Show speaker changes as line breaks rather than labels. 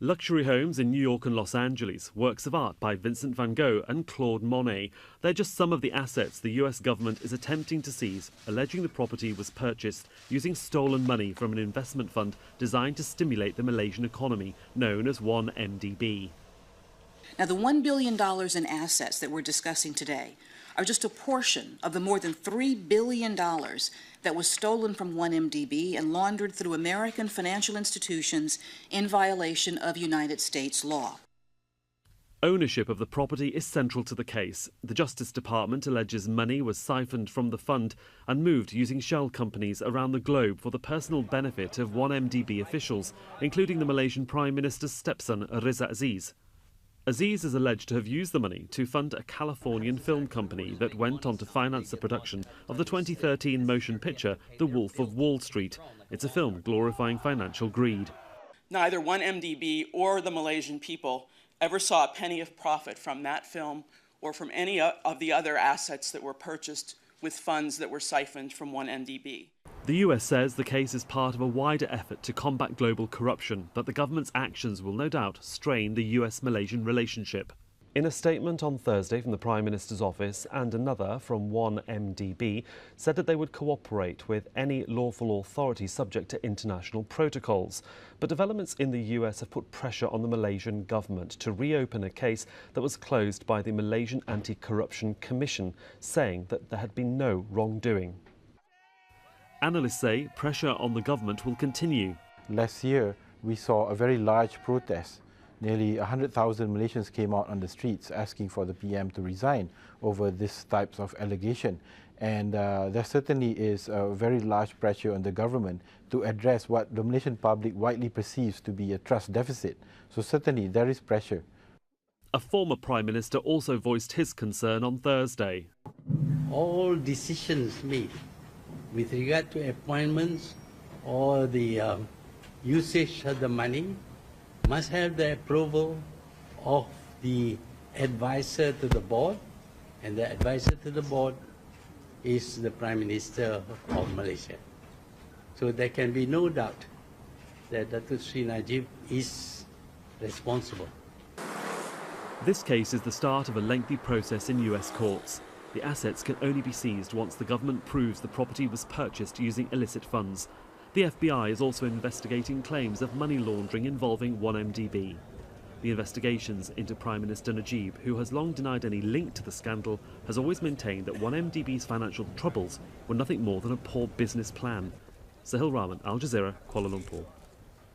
Luxury homes in New York and Los Angeles, works of art by Vincent van Gogh and Claude Monet. They're just some of the assets the US government is attempting to seize, alleging the property was purchased using stolen money from an investment fund designed to stimulate the Malaysian economy, known as 1MDB.
Now, the $1 billion in assets that we're discussing today are just a portion of the more than $3 billion that was stolen from 1MDB and laundered through American financial institutions in violation of United States law.
Ownership of the property is central to the case. The Justice Department alleges money was siphoned from the fund and moved using shell companies around the globe for the personal benefit of 1MDB officials, including the Malaysian Prime Minister's stepson, Reza Aziz. Aziz is alleged to have used the money to fund a Californian film company that went on to finance the production of the 2013 motion picture The Wolf of Wall Street. It's a film glorifying financial greed.
Neither 1MDB or the Malaysian people ever saw a penny of profit from that film or from any of the other assets that were purchased with funds that were siphoned from 1MDB.
The US says the case is part of a wider effort to combat global corruption, but the government's actions will no doubt strain the US-Malaysian relationship. In a statement on Thursday from the Prime Minister's office and another from 1MDB said that they would cooperate with any lawful authority subject to international protocols. But developments in the US have put pressure on the Malaysian government to reopen a case that was closed by the Malaysian Anti-Corruption Commission, saying that there had been no wrongdoing. Analysts say pressure on the government will continue.
Last year, we saw a very large protest. Nearly 100,000 Malaysians came out on the streets asking for the PM to resign over these types of allegation. And there certainly is a very large pressure on the government to address what the Malaysian public widely perceives to be a trust deficit. So certainly there is pressure.
A former Prime Minister also voiced his concern on Thursday.
All decisions made with regard to appointments or the usage of the money must have the approval of the advisor to the board, and the advisor to the board is the Prime Minister of Malaysia. So there can be no doubt that Datuk Sri Najib is responsible.
This case is the start of a lengthy process in US courts. The assets can only be seized once the government proves the property was purchased using illicit funds. The FBI is also investigating claims of money laundering involving 1MDB. The investigations into Prime Minister Najib, who has long denied any link to the scandal, has always maintained that 1MDB's financial troubles were nothing more than a poor business plan. Sahil Rahman, Al Jazeera, Kuala Lumpur.